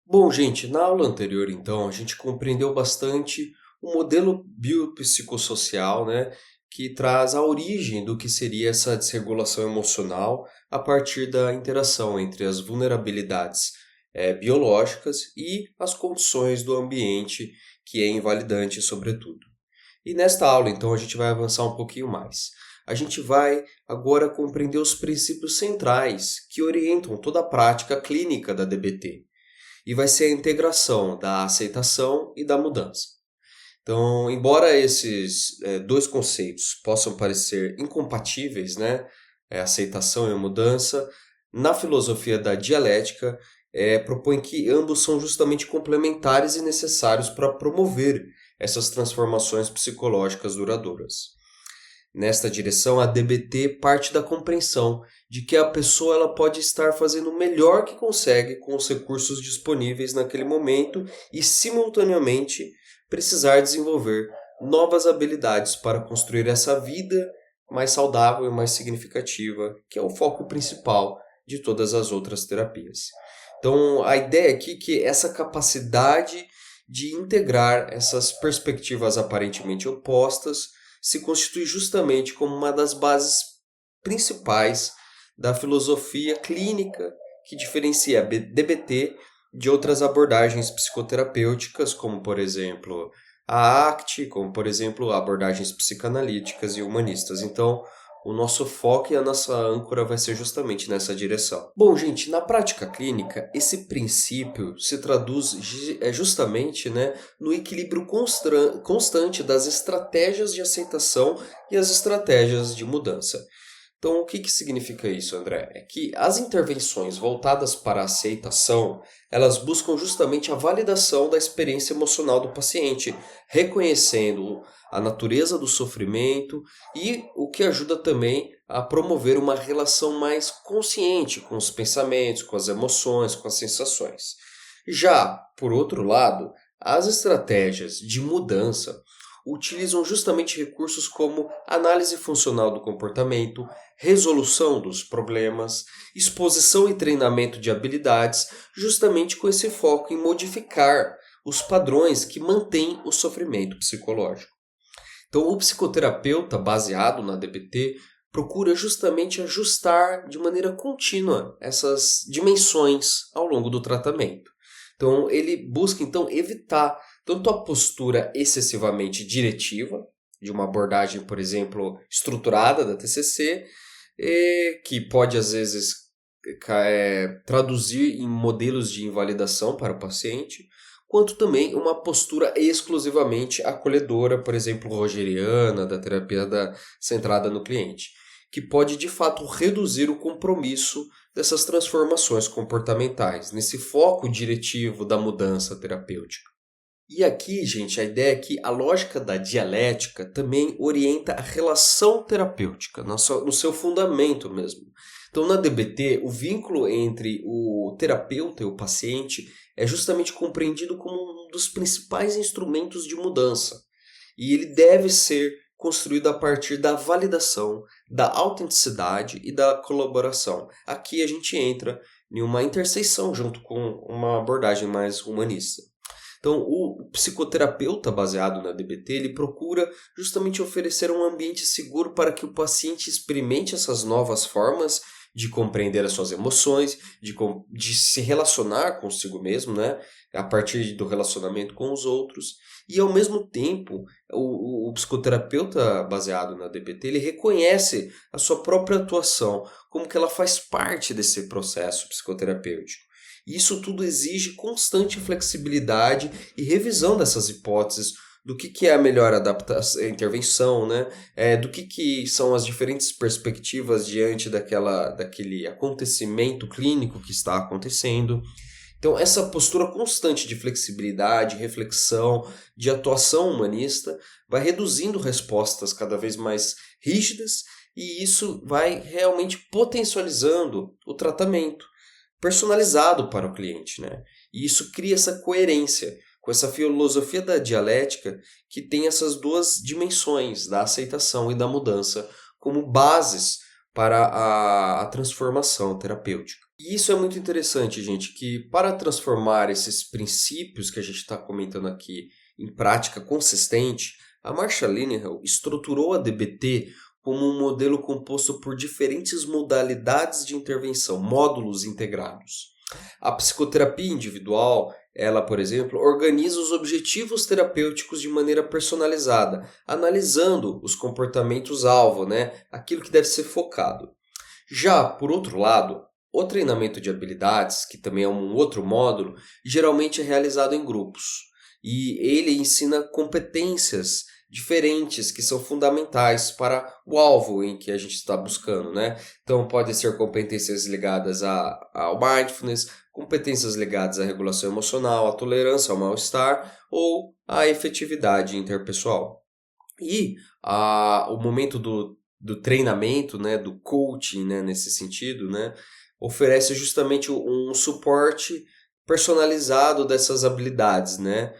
Bom, gente, na aula anterior, então, a gente compreendeu bastante o modelo biopsicossocial, né, que traz a origem do que seria essa desregulação emocional a partir da interação entre as vulnerabilidades biológicas e as condições do ambiente, que é invalidante, sobretudo. E nesta aula, então, a gente vai avançar um pouquinho mais. A gente vai agora compreender os princípios centrais que orientam toda a prática clínica da DBT e vai ser a integração da aceitação e da mudança. Então, embora esses dois conceitos possam parecer incompatíveis, né, aceitação e mudança, na filosofia da dialética propõe que ambos são justamente complementares e necessários para promover essas transformações psicológicas duradouras. Nesta direção, a DBT parte da compreensão de que a pessoa ela pode estar fazendo o melhor que consegue com os recursos disponíveis naquele momento e, simultaneamente, precisar desenvolver novas habilidades para construir essa vida mais saudável e mais significativa, que é o foco principal de todas as outras terapias. Então, a ideia aqui é que essa capacidade de integrar essas perspectivas aparentemente opostas se constitui justamente como uma das bases principais da filosofia clínica que diferencia a DBT de outras abordagens psicoterapêuticas, como por exemplo a ACT, como por exemplo abordagens psicanalíticas e humanistas. Então, o nosso foco e a nossa âncora vai ser justamente nessa direção. Bom, gente, na prática clínica, esse princípio se traduz justamente, né, no equilíbrio constante das estratégias de aceitação e as estratégias de mudança. Então, o que significa isso, André? É que as intervenções voltadas para a aceitação, elas buscam justamente a validação da experiência emocional do paciente, reconhecendo a natureza do sofrimento e o que ajuda também a promover uma relação mais consciente com os pensamentos, com as emoções, com as sensações. Já, por outro lado, as estratégias de mudança utilizam justamente recursos como análise funcional do comportamento, resolução dos problemas, exposição e treinamento de habilidades, justamente com esse foco em modificar os padrões que mantêm o sofrimento psicológico. Então, o psicoterapeuta baseado na DBT procura justamente ajustar de maneira contínua essas dimensões ao longo do tratamento. Então, ele busca então evitar tanto a postura excessivamente diretiva, de uma abordagem, por exemplo, estruturada da TCC, que pode às vezes traduzir em modelos de invalidação para o paciente, quanto também uma postura exclusivamente acolhedora, por exemplo, rogeriana, da terapia centrada no cliente, que pode de fato reduzir o compromisso dessas transformações comportamentais, nesse foco diretivo da mudança terapêutica. E aqui, gente, a ideia é que a lógica da dialética também orienta a relação terapêutica, no seu fundamento mesmo. Então, na DBT, o vínculo entre o terapeuta e o paciente é justamente compreendido como um dos principais instrumentos de mudança. E ele deve ser construído a partir da validação, da autenticidade e da colaboração. Aqui a gente entra em uma interseção junto com uma abordagem mais humanista. Então, o psicoterapeuta baseado na DBT, ele procura justamente oferecer um ambiente seguro para que o paciente experimente essas novas formas de compreender as suas emoções, de se relacionar consigo mesmo, né? A partir do relacionamento com os outros. E, ao mesmo tempo, o psicoterapeuta baseado na DBT, ele reconhece a sua própria atuação, como que ela faz parte desse processo psicoterapêutico. Isso tudo exige constante flexibilidade e revisão dessas hipóteses, do que é a melhor intervenção, né? Do que são as diferentes perspectivas diante daquele acontecimento clínico que está acontecendo. Então, essa postura constante de flexibilidade, reflexão, de atuação humanista, vai reduzindo respostas cada vez mais rígidas e isso vai realmente potencializando o tratamento personalizado para o cliente, né? E isso cria essa coerência com essa filosofia da dialética que tem essas duas dimensões, da aceitação e da mudança, como bases para a transformação terapêutica. E isso é muito interessante, gente, que para transformar esses princípios que a gente está comentando aqui em prática consistente, a Marsha Linehan estruturou a DBT como um modelo composto por diferentes modalidades de intervenção, módulos integrados. A psicoterapia individual, ela, por exemplo, organiza os objetivos terapêuticos de maneira personalizada, analisando os comportamentos-alvo, né? Aquilo que deve ser focado. Já, por outro lado, o treinamento de habilidades, que também é um outro módulo, geralmente é realizado em grupos. E ele ensina competências diferentes que são fundamentais para o alvo em que a gente está buscando, né? Então, podem ser competências ligadas ao mindfulness, competências ligadas à regulação emocional, à tolerância ao mal-estar ou à efetividade interpessoal. E o momento do treinamento, né, do coaching, né, nesse sentido, né, oferece justamente um suporte personalizado dessas habilidades, né,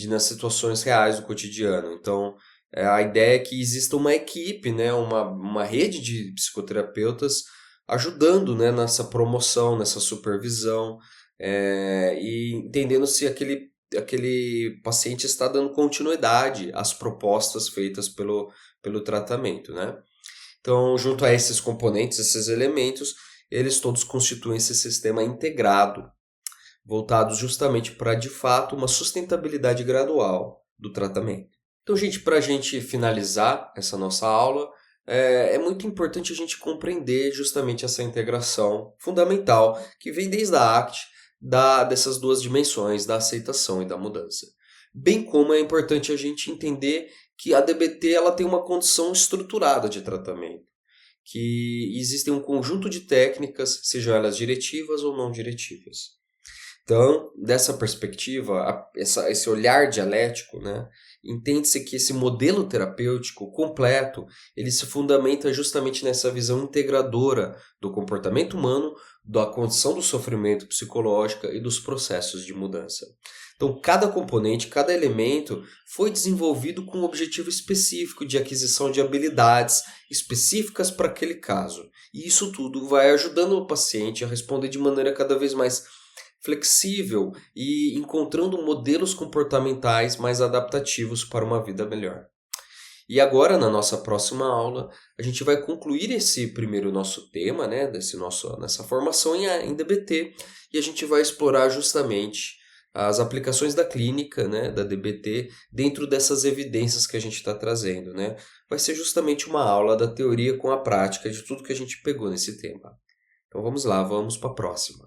nas situações reais do cotidiano. Então, a ideia é que exista uma equipe, né, uma rede de psicoterapeutas ajudando, né, nessa promoção, nessa supervisão, e entendendo se aquele paciente está dando continuidade às propostas feitas pelo tratamento, né? Então, junto a esses componentes, esses elementos, eles todos constituem esse sistema integrado, voltados justamente para, de fato, uma sustentabilidade gradual do tratamento. Então, gente, para a gente finalizar essa nossa aula, é muito importante a gente compreender justamente essa integração fundamental que vem desde a ACT, dessas duas dimensões, da aceitação e da mudança. Bem como é importante a gente entender que a DBT ela tem uma condição estruturada de tratamento, que existem um conjunto de técnicas, sejam elas diretivas ou não diretivas. Então, dessa perspectiva, esse olhar dialético, né, entende-se que esse modelo terapêutico completo, ele se fundamenta justamente nessa visão integradora do comportamento humano, da condição do sofrimento psicológico e dos processos de mudança. Então, cada componente, cada elemento foi desenvolvido com um objetivo específico de aquisição de habilidades específicas para aquele caso. E isso tudo vai ajudando o paciente a responder de maneira cada vez mais flexível e encontrando modelos comportamentais mais adaptativos para uma vida melhor. E agora, na nossa próxima aula, a gente vai concluir esse primeiro nosso tema, né, nessa formação em DBT, e a gente vai explorar justamente as aplicações da clínica, né, da DBT, dentro dessas evidências que a gente está trazendo, né? Vai ser justamente uma aula da teoria com a prática de tudo que a gente pegou nesse tema. Então vamos lá, vamos para a próxima.